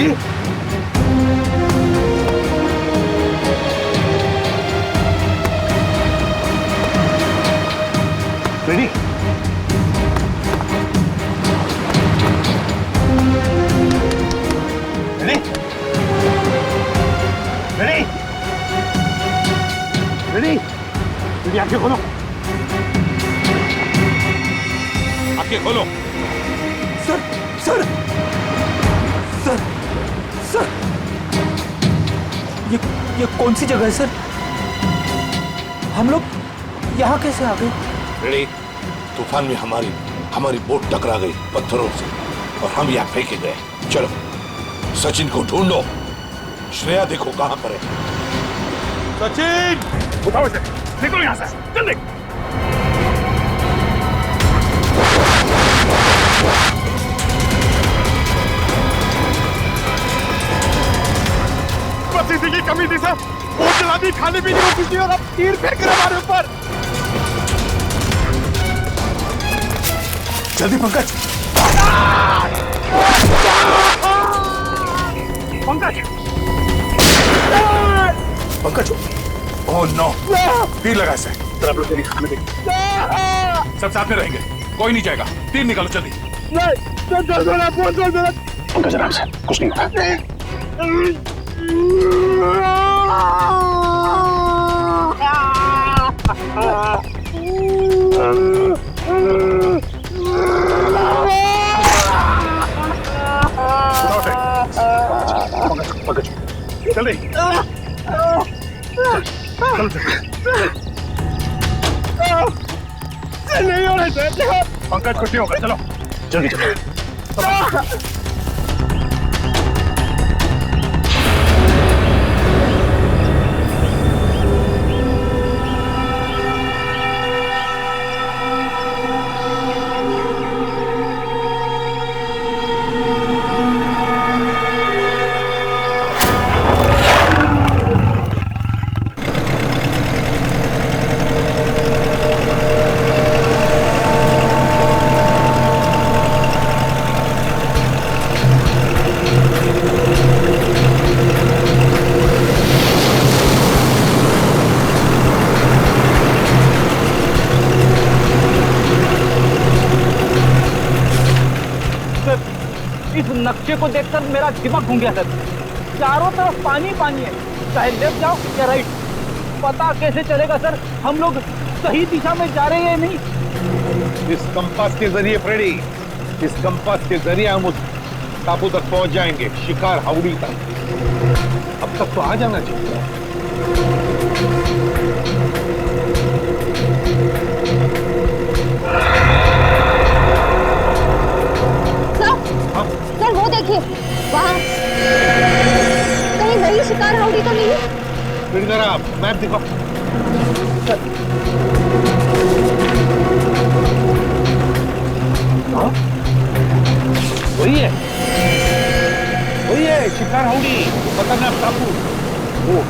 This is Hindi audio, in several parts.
Ready? Ready? Ready? Ready? Ready? Ready, आंखें खोलो। आंखें खोलो। सर सर सर सर, ये कौन सी जगह है सर? हम लोग यहाँ कैसे आ गए? रेडी? तूफान में हमारी बोट टकरा गई पत्थरों से और हम यहाँ फेंके गए। चलो सचिन को ढूंढो। श्रेया देखो कहाँ पर है। सचिन उठाओ इसे, निकलो यहाँ से जल्दी। बस इसी की कमी थी सर। बोट चला दी, खाने पीने को कुछ नहीं और अब तीर फेंक रहे हमारे ऊपर। जल्दी पंकज। पंकज पंकज, ओह नो, तीर लगा इसे। आप लोग तेरी खाने देंगे, सब साथ में रहेंगे, कोई नहीं जाएगा। तीर निकालो जल्दी। पंकज आराम से, कुछ नहीं होगा। पंकज जल्दी, नहीं हो रहा है पंकज, कुछ नहीं होगा, चलो जल्दी चलो। इस नक्शे को देखकर मेरा दिमाग घूम गया सर। चारों तरफ पानी पानी है, चाहे लेफ्ट जाओ या राइट, पता कैसे चलेगा सर हम लोग सही दिशा में जा रहे हैं या नहीं? इस कंपास के जरिए फ्रेडी, इस कंपास के जरिए हम उस टापू तक पहुंच जाएंगे, शिकार हावड़ी तक। अब तक तो आ जाना चाहिए। सर वो देखिए वहाँ, कहीं वही शिकार हावड़ी तो नहीं? फिर जरा मैप दिखाओ। वही है शिकार हावड़ी, खतरनाक टापू। वो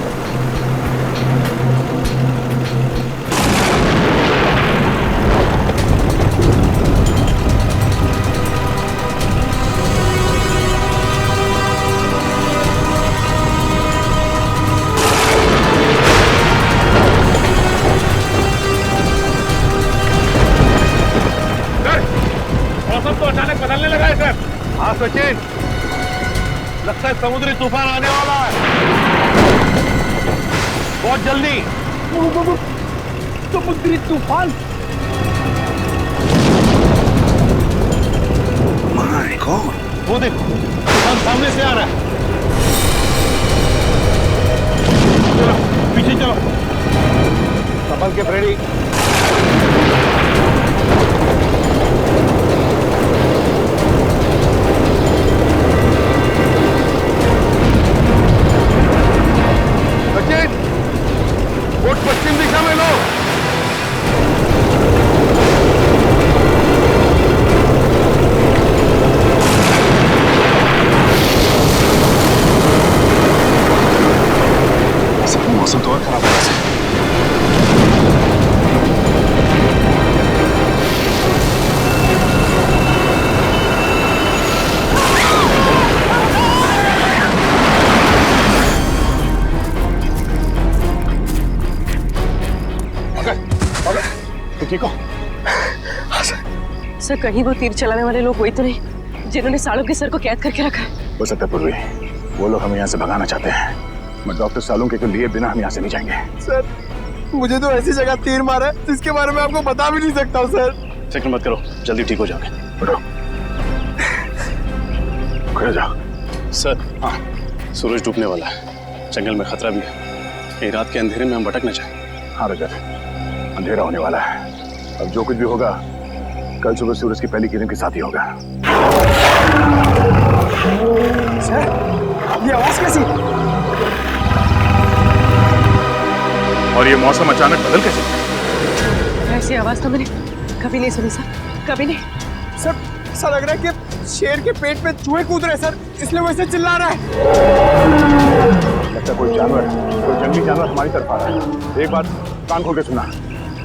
बदलने लगा है सर। हाँ सचिन, लगता है समुद्री तूफान आने वाला है बहुत जल्दी। समुद्री तूफान? माय गॉड, वो देखो तूफान सामने से आ रहा है। चलो पीछे चलो, संभल के फ्रेडी। बोट पश्चिम दिशा में लो। मौसम तो और खराब हो रहा है। सर कहीं वो तीर चलाने वाले लोग वही तो नहीं जिन्होंने सालों के सर को कैद करके रखा है? हो सकता है पूर्वी वो लोग हमें यहाँ से भगाना चाहते हैं, मगर डॉक्टर सालुंके को लिए बिना हम यहाँ से नहीं जाएंगे। सर मुझे तो ऐसी जगह तीर मारा है जिसके बारे में आपको बता भी नहीं सकता हूँ सर। फिक्र मत करो, जल्दी ठीक हो जाओगे। उठो, खड़े जाओ। सर हाँ, सूरज डूबने वाला है, जंगल में खतरा भी है, कहीं रात के अंधेरे में हम भटक न जाए। हाँ रजत, अंधेरा होने वाला है, अब जो कुछ भी होगा कल सुबह सूरज की पहली किरण के साथ ही होगा। सर ये आवाज कैसी? और ये मौसम अचानक बदल कैसे? ऐसी आवाज तो मैंने कभी नहीं सुनी सर, कभी नहीं। सर ऐसा लग रहा है कि शेर के पेट में चूहे कूद रहे सर, इसलिए वैसे चिल्ला रहा है। लगता कोई जानवर, कोई जंगली जानवर हमारी तरफ आ रहा है। एक बात कान खोल के सुना,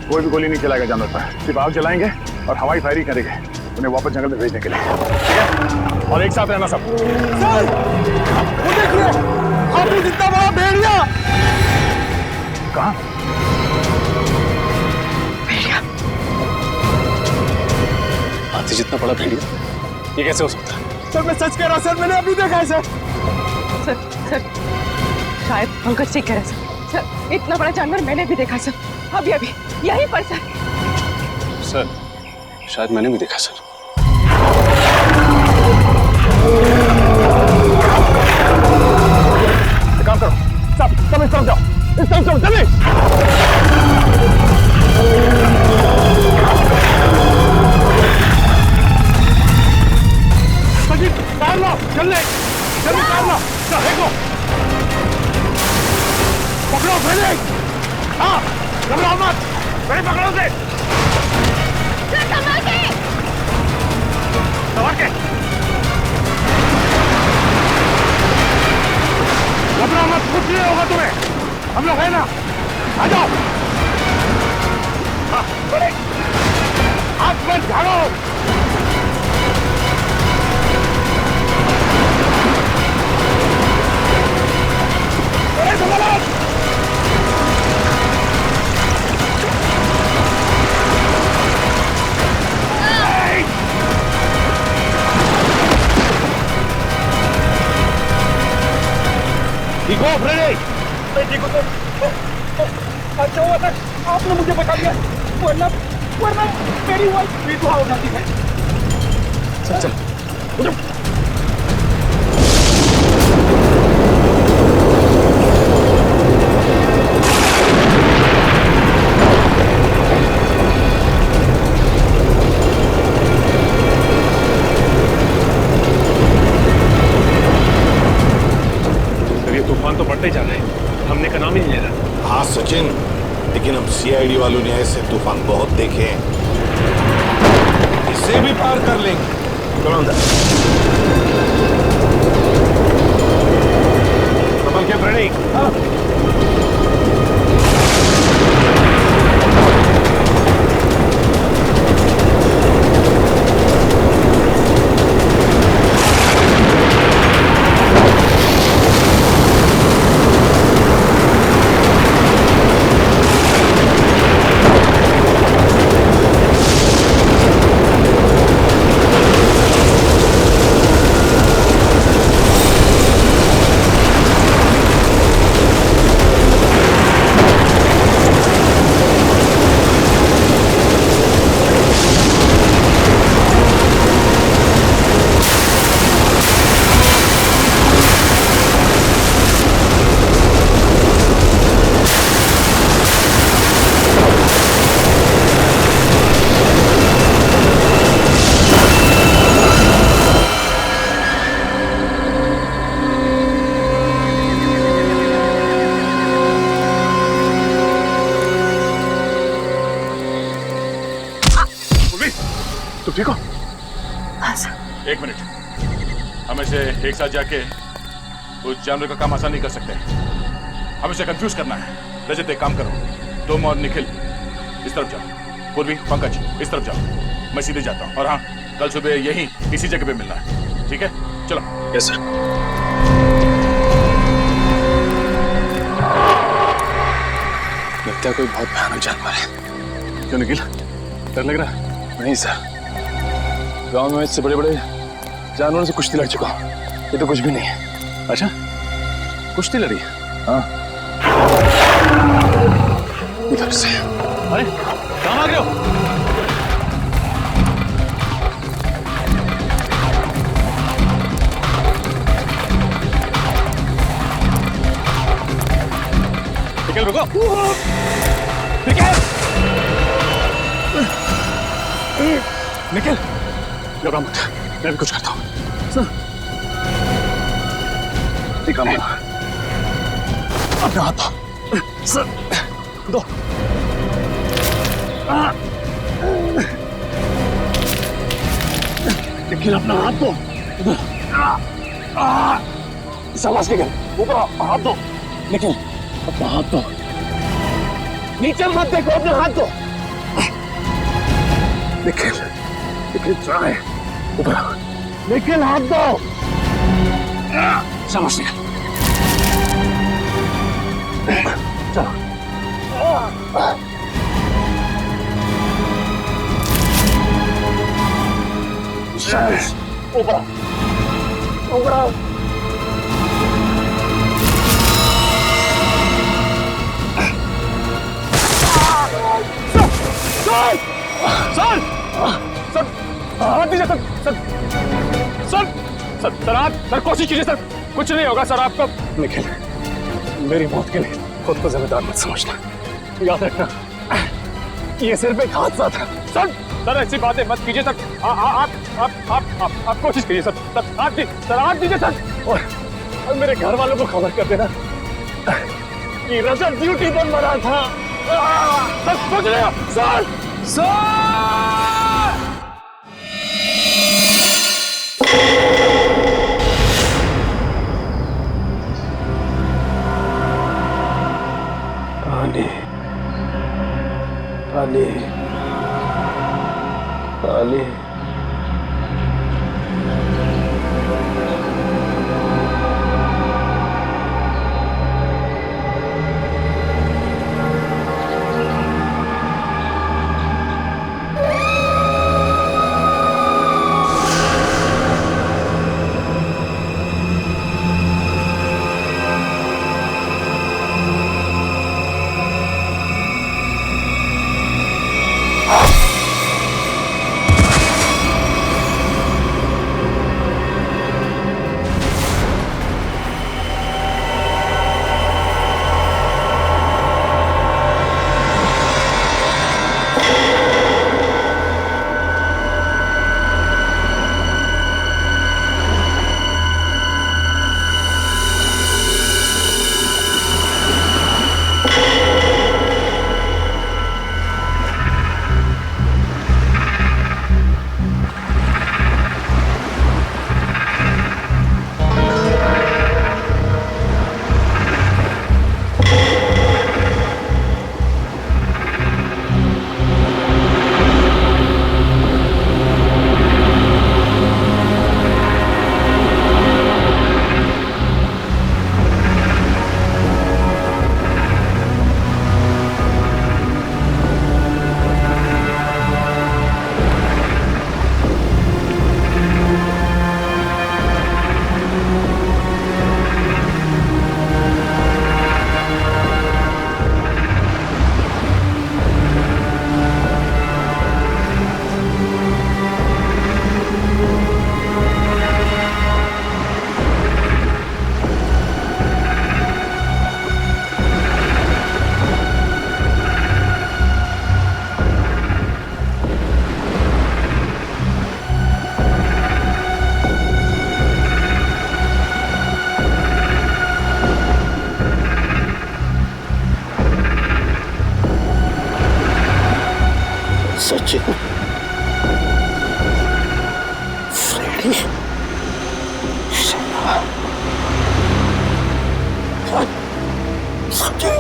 कोई भी गोली नहीं चलाएगा जानवर पर, सिर्फ आग जलाएंगे और हवाई फायरिंग करेंगे उन्हें वापस जंगल में भेजने के लिए, ठीक है? और एक साथ रहना सब। सर वो देखिए, हाथी जितना बड़ा भेड़िया। कहाँ? हाथी जितना बड़ा भेड़िया? ये कैसे हो सकता है? सर मैं सच कह रहा हूँ सर, मैंने अभी देखा है सर। सर शायद पंकज ठीक कह रहे हैं सर, इतना बड़ा जानवर मैंने भी देखा सर, अभी अभी यहीं पर सर। सर शायद मैंने भी देखा सर। काम करो, सब इस तरफ जाओ, इस तरफ जाओ, जल्दी। सचिन कार लो, जल्दी जल्दी कार लो, देखो पकड़ो पहले। हाँ घबराओ मत, पहले पकड़ो से। संभाल के घबराओ मत, कुछ नहीं होगा तुम्हें, हम लोग है ना, आ जाओ। हाँ बड़े हाथ मत झाड़ो। ठीक हो फ्रेडी? मैं ठीक हूँ तो अच्छा हुआ था आपने मुझे बता दिया, वरना मेरी वाइफ विधवा हो जाती है। चल चल उठो। तूफान तो बढ़ते जा रहे हैं, हमने का नाम ही नहीं ले रहा। हाँ सचिन, लेकिन हम सीआईडी वालों ने ऐसे तूफान बहुत देखे हैं, इसे भी पार कर लेंगे। चलो अंदर। संभल के फ्रेडी। हाँ। ठीक हो? हाँ सर। एक मिनट, हम इसे एक साथ जाके उस जानवर का काम आसान नहीं कर सकते, हम इसे कंफ्यूज करना है। रजत एक काम करो, तुम और निखिल इस तरफ जाओ, पूर्वी पंकज इस तरफ जाओ, मैं सीधे जाता हूँ। और हाँ, कल सुबह यहीं इसी जगह पे मिलना है, ठीक है? चलो। Yes sir. लगता है कोई बहुत भयानक जानवर है। क्यों निखिल, डर लग रहा है? नहीं सर, गांव में इससे बड़े बड़े जानवरों से कुश्ती लड़ चुका हूं। ये तो कुछ भी नहीं है। अच्छा, कुश्ती लड़ी? हाँ, इधर से। अरे कहाँ भाग रहे हो? निकल, रुको। निकल, घबरा मत, मैं भी कुछ करता हूँ। ठीक है, अपना हाथ दो। निकल, अपना हाथ दो। शाबाश, निकल, ऊपर हाथ दो। निकल, अपना हाथ दो। नीचे मत देखो, अपना हाथ दो। निकल, निकल, ट्राई, ऊपर। निकल, हाथ दो। शाबाश, निकल। चलो। शाबाश, ऊपर, ऊपर। सर, सर, हाथ दीजिए sir, sir, sir, sir, sir, आप सर कोशिश कीजिए सर, कुछ नहीं होगा सर आपको। निखिल, मेरी मौत के लिए खुद को जिम्मेदार मत समझना, याद रखना ये सिर्फ एक हादसा था। सर, सर ऐसी बातें मत कीजिए सर, आप कोशिश कीजिए सर, सर हाथ दीजिए सर, और मेरे घर वालों को खबर कर देना कि रजत ड्यूटी पर मरा था। सर सोच रहे हो? सर, पानी, पानी, पानी। Sachin, Freddy, Sachin.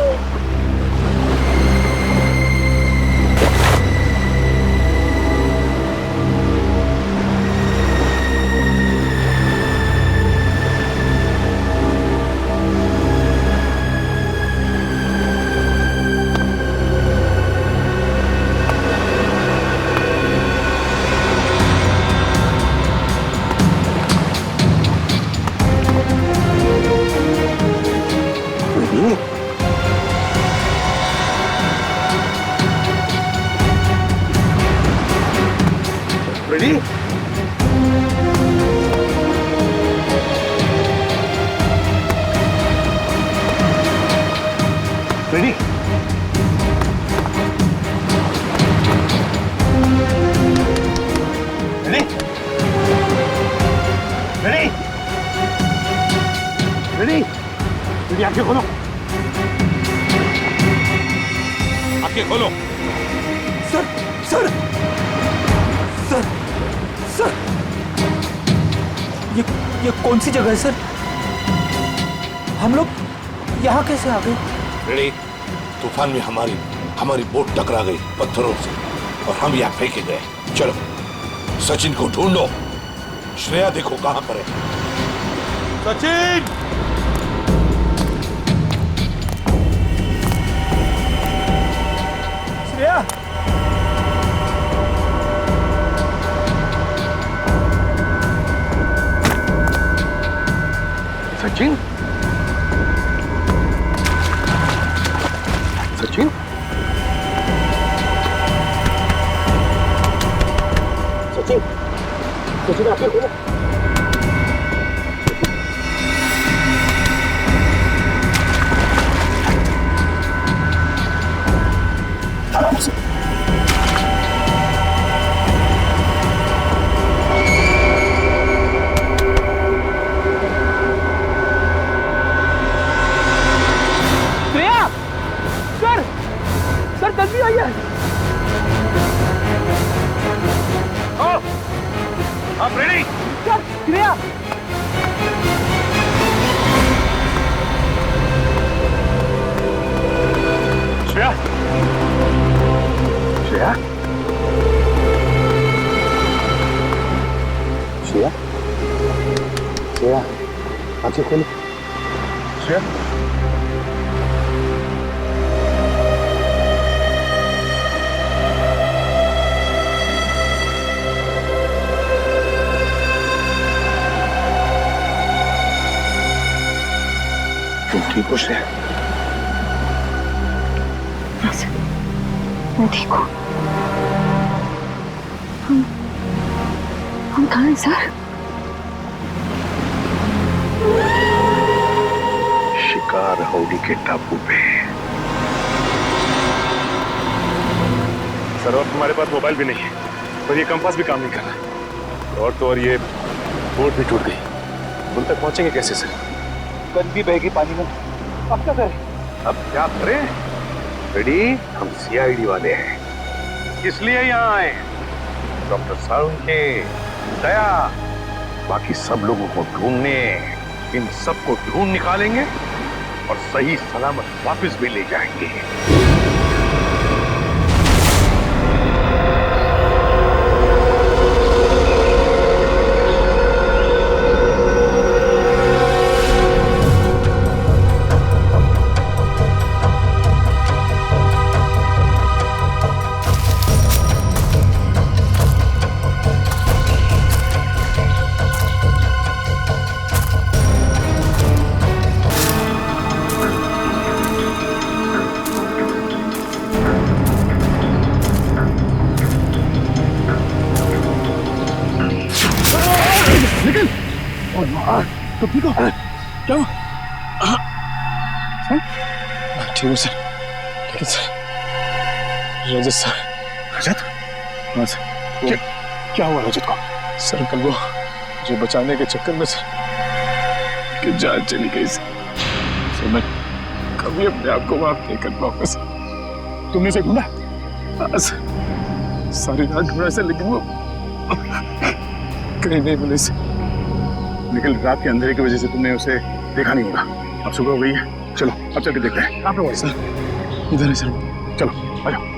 Ready? Ready? Ready? Ready? Ready, आंखें खोलो। आंखें खोलो। सर सर सर सर ये कौन सी जगह है सर? हम लोग यहाँ कैसे आ गए? रेडी? तूफान में हमारी बोट टकरा गई पत्थरों से और हम यहाँ फेंके गए। चलो सचिन को ढूंढो। श्रेया देखो कहां पर है। सचिन! श्रेया! सचिन? सचिन? सचिन? सचिन, आंखें खोलो। श्रेया! सर! सर जल्दी आइए! आप रेडी? सर श्रेया! श्रेया? श्रेया? श्रेया? श्रेया, आंखें खोलो। श्रेया? तुम ठीक हो श्रेया? मैं ठीक हूँ। हम कहाँ हैं सर? शिकार हाउडी के टापू पे। सर, और तुम्हारे पास मोबाइल भी नहीं है और ये कंपास भी काम नहीं कर रहा और तो और ये बोट भी टूट गई। उन तक पहुंचेंगे कैसे सर? गन भी बहेगी पानी में। अब क्या करें? अब क्या करें? रेडी? हम सीआईडी वाले हैं। किस लिए यहाँ आए? डॉक्टर सारुण के, दया, बाकी सब लोगों को ढूंढने। इन सबको ढूंढ निकालेंगे और सही सलामत वापस भी ले जाएंगे। तो ठीक हो? क्या हुआ? ठीक हूँ सर, लेकिन सर रजत सर। रजत? हाँ सर। क्या हुआ रजत को? सर कल वो मुझे बचाने के चक्कर में सर कि जान चली गई सर। मैं कभी अपने आप को माफ नहीं कर पाऊंगा सर। तुमने उसे ढूंढा? हाँ सर, सारी रात ढूंढा सर, लेकिन वो कहीं नहीं मिले सर। लेकिन रात के अंधेरे की वजह से तुमने उसे देखा नहीं होगा। अब सुबह हो गई है, चलो अब चल के देखते हैं। कहाँ पे हुआ सर? इधर है सर, चलो आ जाओ।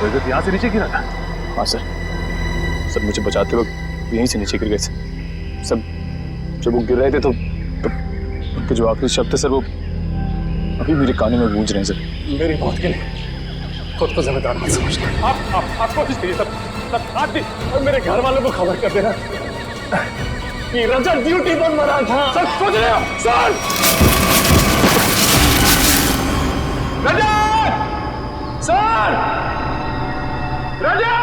रजत यहाँ से नीचे गिरा था? हाँ सर, सर मुझे बचाते वक्त यहीं से नीचे गिर गए सर। जब वो गिर रहे थे तो उनके जो आखिरी शब्द थे सर, वो अभी मेरे कानों में गूंज रहे हैं सर। मेरी मौत के लिए खुद को जिम्मेदार मत समझना। आप कोशिश करिए सब आज भी और मेरे घर वालों को खबर कर देना कि रजत ड्यूटी पर मरा था। सर सोच रहे हो? सर रजत! सर रजत!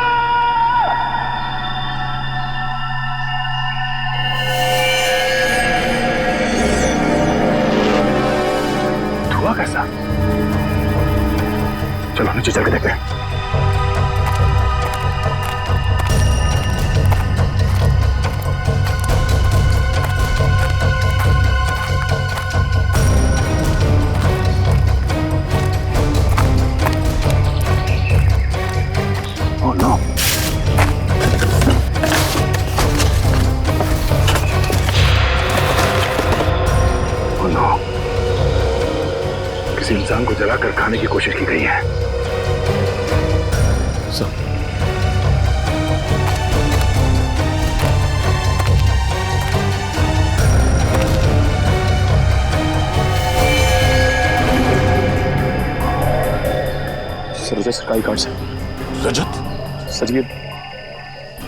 हुआ कैसा? चलो नीचे चल के देखते हैं। Oh no! Oh no! किसी इंसान को जलाकर खाने की कोशिश की गई है। सर रजत सरकारी कार्ड से। रजत? सर ये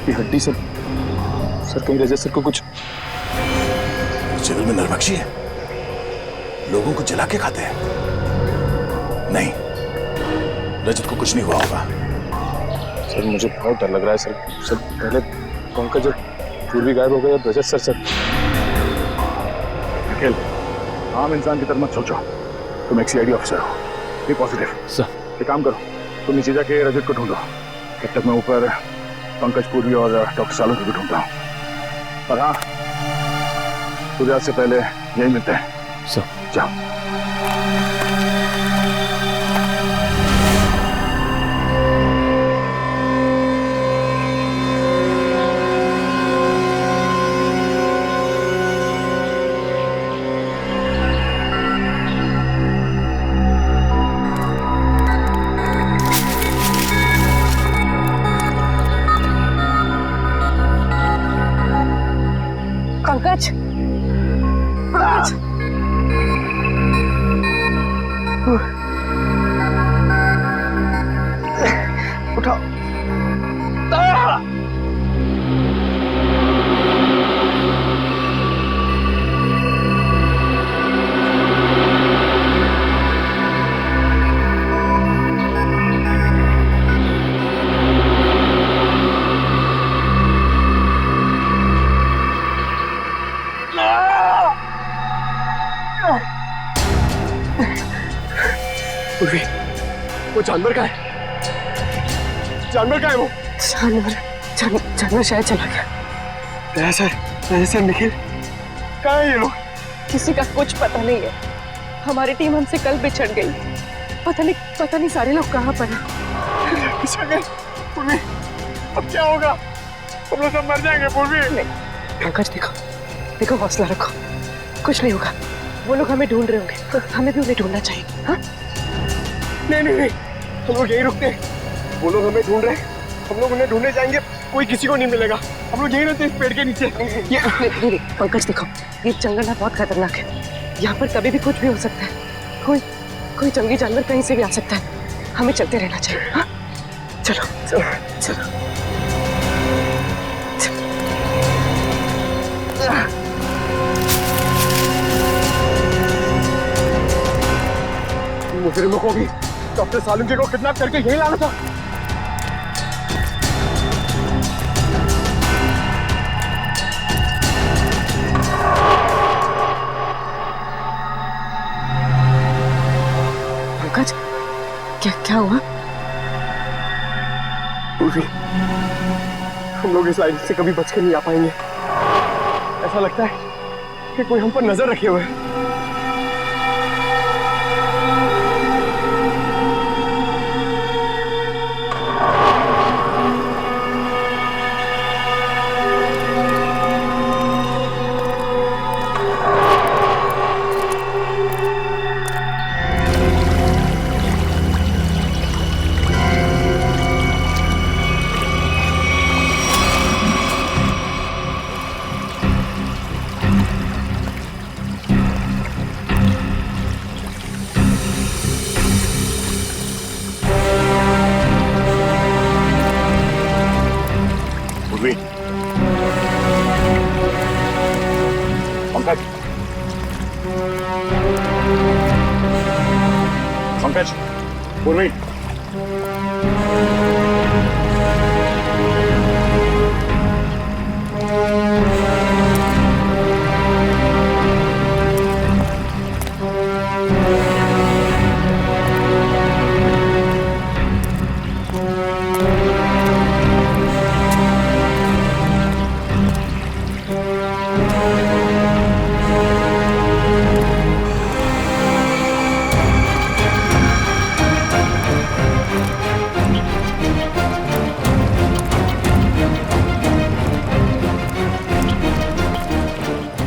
हड्डी सर कहीं रजत सर को कुछ। सिविल में नरबख्शी है, लोगों को जला के खाते हैं। नहीं, रजत को कुछ नहीं हुआ होगा। सर मुझे बहुत डर लग रहा है सर। पहले पंकज जब पूर्वी गायब हो गए, अब रजत सर। निखिल, आम इंसान की तरह मत सोचो। तुम एक सीआईडी ऑफिसर हो, बी पॉजिटिव। सर एक काम करो, तुम नीचे जाके रजत को ढूंढो। तब तक मैं ऊपर पंकज पूर्वी और डॉक्टर सालों को भी ढूंढता हूँ। और हाँ, सूर्यास्त से पहले यही मिलते हैं। सर जाओ। पंकज, पंकज, उठाओ। पूर्वी, वो जानवर का है। जानवर का है वो। जानवर शायद चला गया। सर निखिल, कहाँ है ये लोग? किसी का कुछ पता नहीं है। हमारी टीम हमसे कल बिछड़ गई। पता नहीं सारे लोग कहाँ पर हैं। बिछड़ गए? पूर्वी, अब क्या होगा? हम लोग सब मर जाएंगे पूर्वी। पंकज देखो हौसला रखो, कुछ नहीं होगा। वो लोग हमें ढूंढ रहे होंगे, तो हमें भी उन्हें ढूंढना चाहिए। हाँ? नहीं, हम लोग यहीं रुकते हैं। वो लोग हमें ढूंढ रहे हैं, हम लोग उन्हें ढूंढने जाएंगे, कोई किसी को नहीं मिलेगा। हम लोग यहीं रहते हैं इस पेड़ के नीचे। नहीं, पंकज देखो, ये जंगल ना बहुत खतरनाक है। यहाँ पर कभी भी कुछ भी हो सकता है। कोई जंगली जानवर कहीं से भी आ सकता है। हमें चलते रहना चाहिए। हाँ? चलो। मुझे लोग होगी डॉक्टर सालुंके को किडनैप करके यहीं लाना था। पंकज, क्या हुआ? पूर्वी, हम लोग इस लाइन से कभी बच के नहीं आ पाएंगे। ऐसा लगता है कि कोई हम पर नजर रखे हुए है। पंकज, पूर्वी,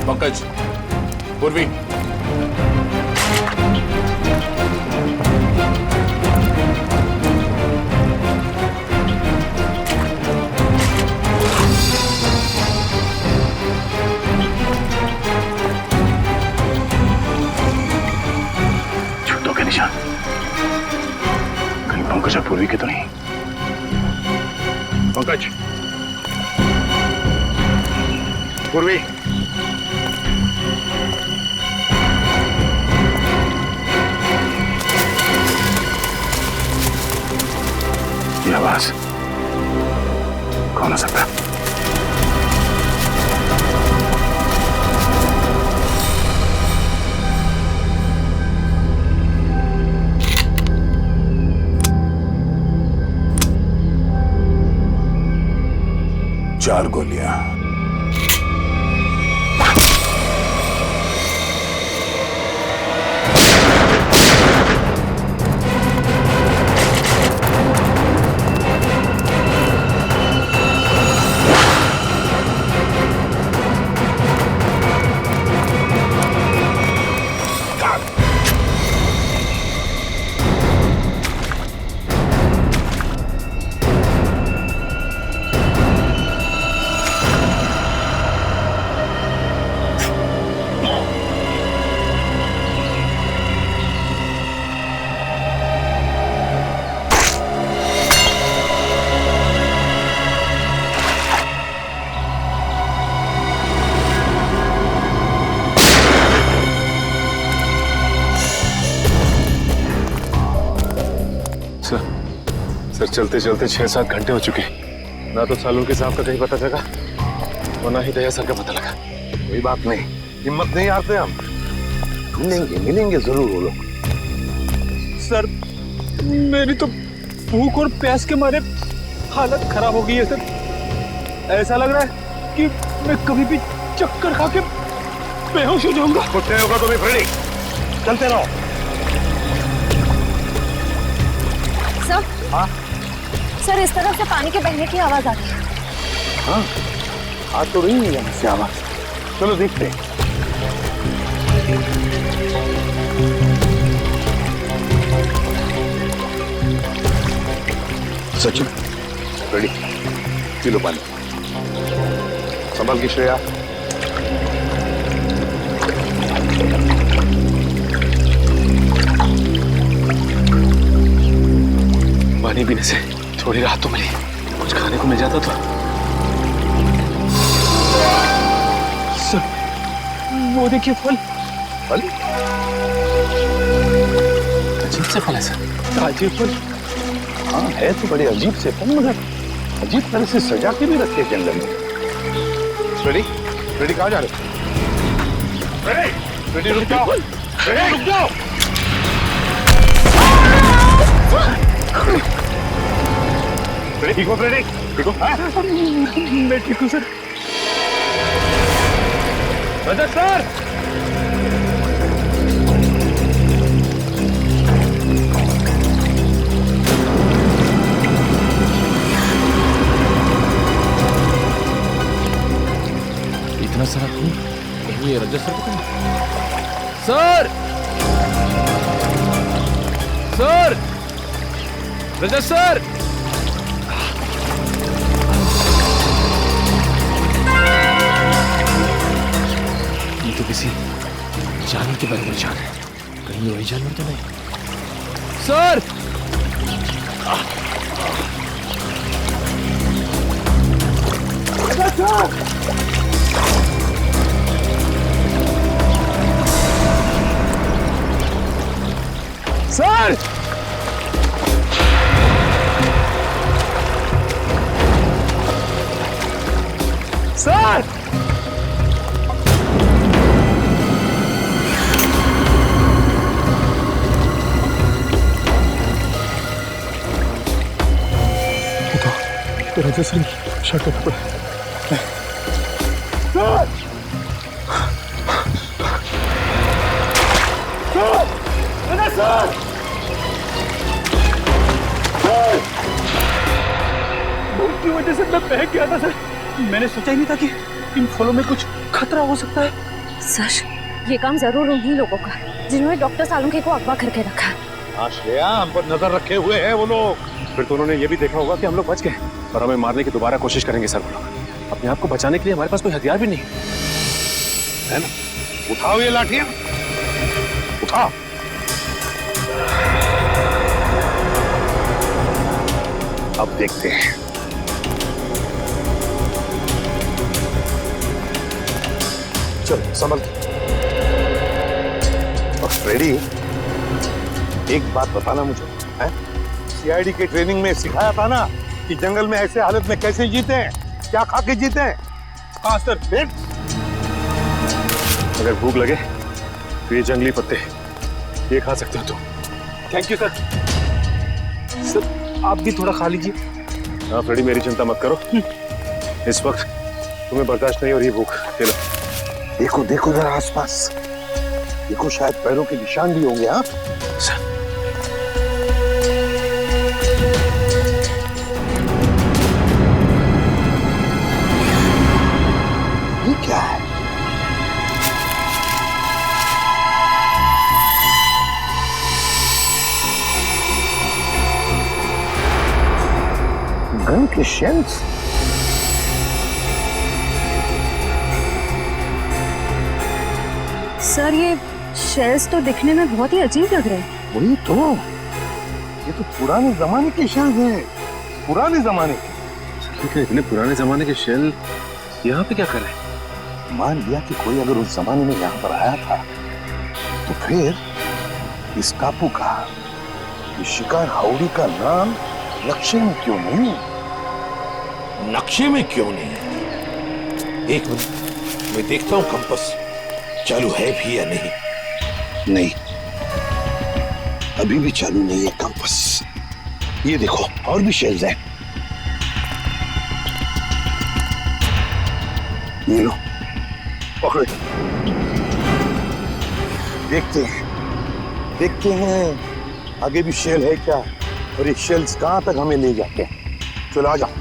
पंकज, पूर्वी, जूतों के निशान कहीं पंकज और पूर्वी के तो नहीं। पंकज, पूर्वी, ये आवाज कौन हो सकता है? चार गोलियां। सर चलते चलते 6-7 घंटे हो चुके, ना तो सालू के साहब का कहीं पता लगा और ना ही दया सर का पता लगा। कोई बात नहीं, हिम्मत नहीं हारते हम, ढूंढेंगे, मिलेंगे जरूर वो लोग। सर मेरी तो भूख और प्यास के मारे हालत खराब हो गई है सर। ऐसा लग रहा है कि मैं कभी भी चक्कर खा के बेहोश हो जाऊंगा। कुछ नहीं होगा तुम्हें फ्रेडी, चलते रहो। सर, हाँ सर इस तरफ से पानी के बहने की आवाज आ रही है। हाँ, आ तो रही है यहाँ से आवाज। चलो देखते हैं। सचिन, रेडी, पी लो पानी। संभल की श्रेया। पानी पीने से थोड़ी राहत तो मिली, कुछ खाने को मिल जाता तो। सर वो देखिए फल। फल? अजीब से फल है सर। ताजे फल। हाँ है तो बड़े अजीब से फल, मगर अजीब तरह से सजा के भी रखे जंगल में। रेडी, रेडी कहाँ जा रहे हो? रेडी, रेडी रुक जाओ, रेडी रुक जाओ। ठीक हो फ्रेडी? ठीक हो? मैं ठीक हूँ सर। रजत सर, इतना सारा खून, ये रजत सर को सर, सर, रजत सर, ये तो किसी जानवर के बारे में जान है, कहीं वही जानवर तो नहीं। Sir, sir sir Raja Singh शक करना पड़ा। भूख की वजह से मैं बह गया था सर। मैंने सोचा ही नहीं था कि इन फलों में कुछ खतरा हो सकता है। सर ये काम जरूर उन्हीं लोगों का है जिन्होंने डॉक्टर सालुंखे को अगवा करके रखा है। हाँ श्रेया, हम पर नजर रखे हुए हैं वो लोग। फिर तो उन्होंने ये भी देखा होगा कि हम लोग बच गए और हमें मारने की दोबारा कोशिश करेंगे सर। वो लोग अपने आप को बचाने के लिए हमारे पास कोई हथियार भी नहीं है ना। उठाओ ये लाठियां, उठाओ। अब देखते हैं। चलो संभल के। और फ्रेडी, एक बात बताना मुझे, है? सीआईडी के ट्रेनिंग में सिखाया था ना कि जंगल में ऐसे हालत में कैसे जीते हैं, क्या खा के जीते हैं। हाँ सर। फिर अगर भूख लगे तो ये जंगली पत्ते ये खा सकते हो तुम। Thank you sir. सर आप भी थोड़ा खा लीजिए। हाँ फ्रेडी, मेरी चिंता मत करो, इस वक्त तुम्हें बर्दाश्त नहीं हो रही भूख। ले लो। देखो देखो जरा आसपास, देखो शायद पैरों के निशान भी होंगे। हाँ ये क्या है? गन के शेल्स। सर ये शेल्स तो दिखने में बहुत ही अजीब लग रहे हैं। वही तो, ये तो पुराने जमाने के शेल्स हैं, पुराने जमाने के। ठीक है, इतने पुराने जमाने के शेल यहाँ पे क्या कर रहे हैं? मान लिया कि कोई अगर उस जमाने में यहाँ पर आया था तो फिर इस टापू का, इस शिकार हाउड़ी का नाम नक्शे में क्यों नहीं? नक्शे में क्यों नहीं? एक मिनट, मैं देखता हूं कंपास चालू है भी या नहीं। नहीं, अभी भी चालू नहीं है कंपास। ये देखो और भी शेल्स हैं। ये लो, पकड़ो। देखते हैं आगे भी शेल है क्या, और ये शेल्स कहां तक हमें ले जाते हैं। चलो आ जाओ।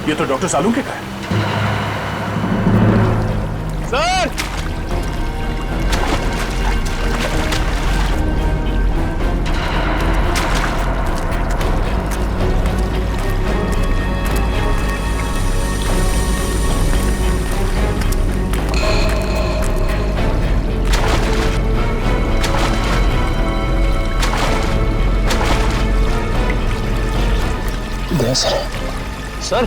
ये तो डॉक्टर सालुंखे का है। Sir sir. सर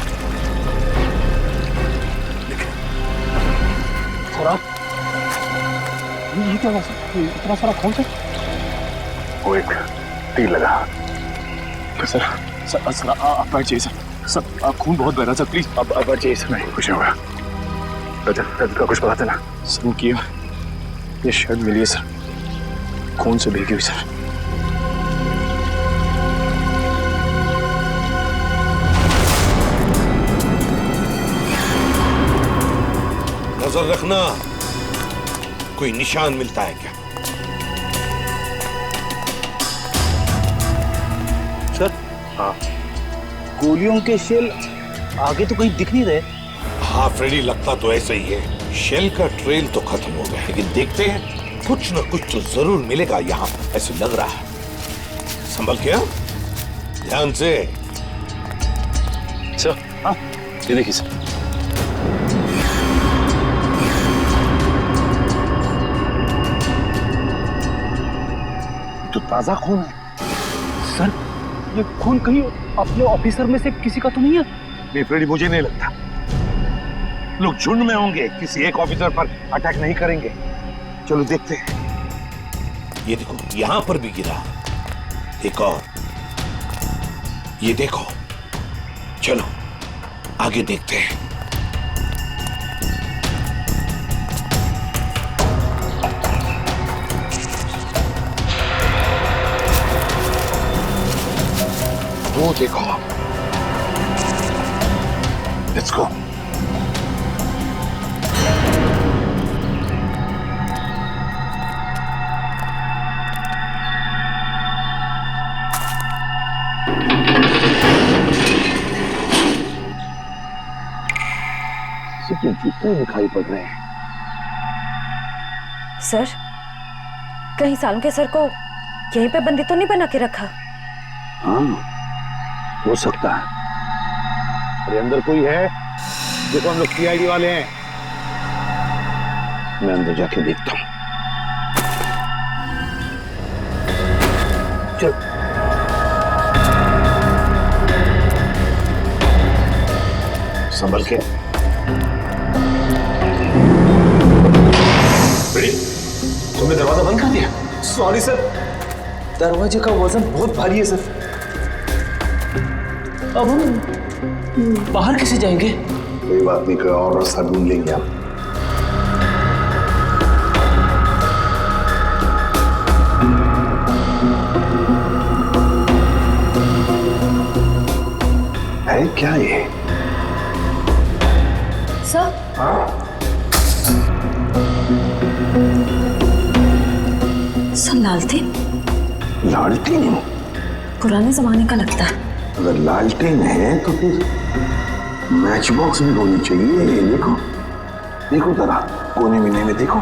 सर आप ये क्या हुआ सर? इतना सारा खून सर? वो एक तीर लगा। सर सर सर आप बैठ जाइए सर। सर आप खून बहुत बह रहा सर, प्लीज अब बैठ जाइए सर। नहीं कुछ नहीं होगा। रजत का कुछ पता चला? सर उनकी ये शर्ट मिली है सर, खून से भीगी हुई सर। नजर रखना कोई निशान मिलता है क्या? सर हाँ गोलियों के शेल आगे तो कहीं दिख नहीं रहे। हाँ फ्रेडी, लगता तो ऐसा ही है। शेल का ट्रेल तो खत्म हो गया, लेकिन देखते हैं कुछ न कुछ तो जरूर मिलेगा यहाँ, ऐसे लग रहा है। संभल के ध्यान से। सर हाँ ये देखिए सर। तो ताजा खून है सर। ये खून कहीं अपने ऑफिसर में से किसी का तो नहीं है? नहीं फ्रेडी, मुझे नहीं लगता। लोग झुंड में होंगे, किसी एक ऑफिसर पर अटैक नहीं करेंगे। चलो देखते हैं। ये देखो यहां पर भी गिरा, एक और। ये देखो, चलो आगे देखते हैं। वो देखो, लेट्स गो। जूते दिखाई पड़ रहे हैं। सर कहीं सालों के सर को यहीं पे बंदी तो नहीं बना के रखा? हाँ हो सकता है। अरे अंदर कोई है? देखो हम लोग सीआईडी वाले हैं। मैं अंदर जाके देखता हूँ। चल संभल के। तुमने दरवाजा बंद कर दिया? सॉरी सर, दरवाजे का वजन बहुत भारी है सर। अब हम बाहर कैसे जाएंगे? कोई बात नहीं, कोई और रास्ता ढूंढ लेंगे हम। है क्या ये? सर सर लालटेन। लालटेन? पुराने जमाने का लगता है। अगर लालटेन है तो फिर मैच बॉक्स भी होनी चाहिए। देखो देखो जरा कोने में देखो।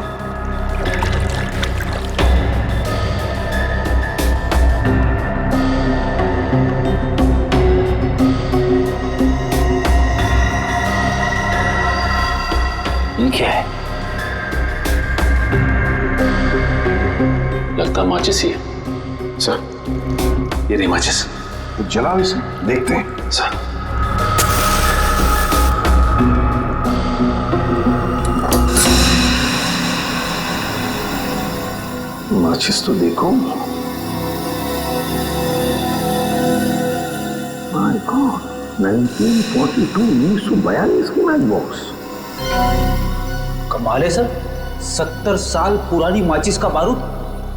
ये क्या है? लगता माचिस ही है। सर ये नहीं माचिस। तो जलाओ इसे, देखते हैं। सर माचिस तो देखो। माय गॉड, 1942 1942 की मैच बॉक्स। कमाल है सर, 70 साल पुरानी माचिस का बारूद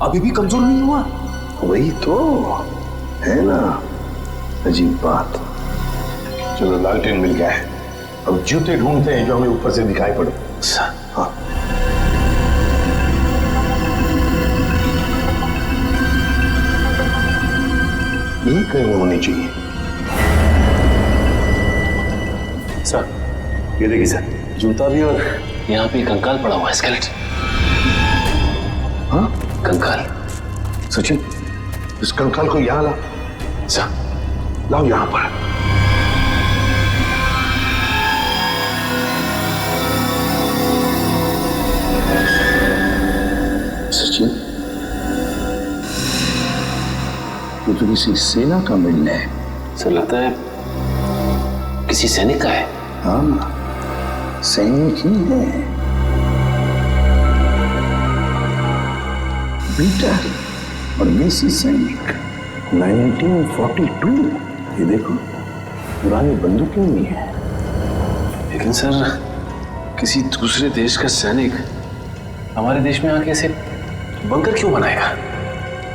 अभी भी कमजोर नहीं हुआ। वही तो है ना, अजीब बात। चलो लालटेन मिल गया है, अब जूते ढूंढते हैं जो हमें ऊपर से दिखाई पड़े। हाँ यही कहीं होनी चाहिए। सर ये देखिए सर, जूता भी और यहाँ पे कंकाल पड़ा हुआ है, स्केलेट। हाँ कंकाल। सचिन, इस कंकाल को यहाँ ला। सर लाओ यहाँ पर। सचिन, ये तो किसी सेना का मिलना है। सर लगता है किसी सैनिक का है? हाँ, सैनिक ही है। पीटर और मिसेस सैनिक 1942। ये देखो, पुरानी बंदूकें भी हैं। लेकिन सर, किसी दूसरे देश का सैनिक हमारे देश में आके ऐसे बंकर क्यों बनाएगा?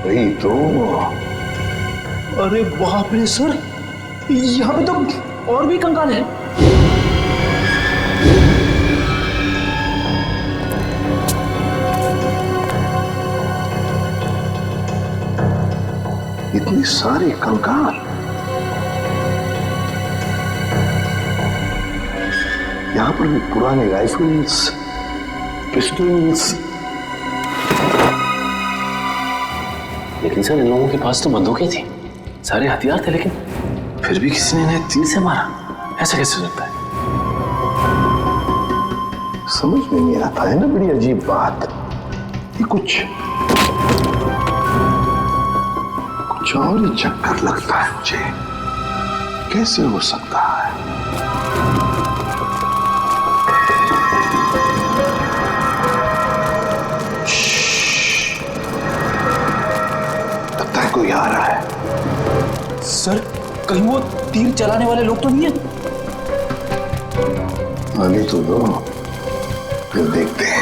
वही तो। अरे बाप रे सर, यहाँ पे तो और भी कंकाल है। इतने सारे कंकाल। यहाँ पर भी पुराने राइफल्स, पिस्टल्स। लेकिन सर, इन लोगों के पास तो बंदूकें थी, सारे हथियार थे, लेकिन फिर भी किसी ने इन्हें तीर से मारा। ऐसा कैसे हो सकता है? समझ में नहीं आता है ना, बड़ी अजीब बात। ये कुछ और ही चक्कर लगता है मुझे। कैसे हो सकता है? लगता है कोई आ रहा है। सर, कहीं वो तीर चलाने वाले लोग तो नहीं है? आने तो दो, फिर देखते हैं।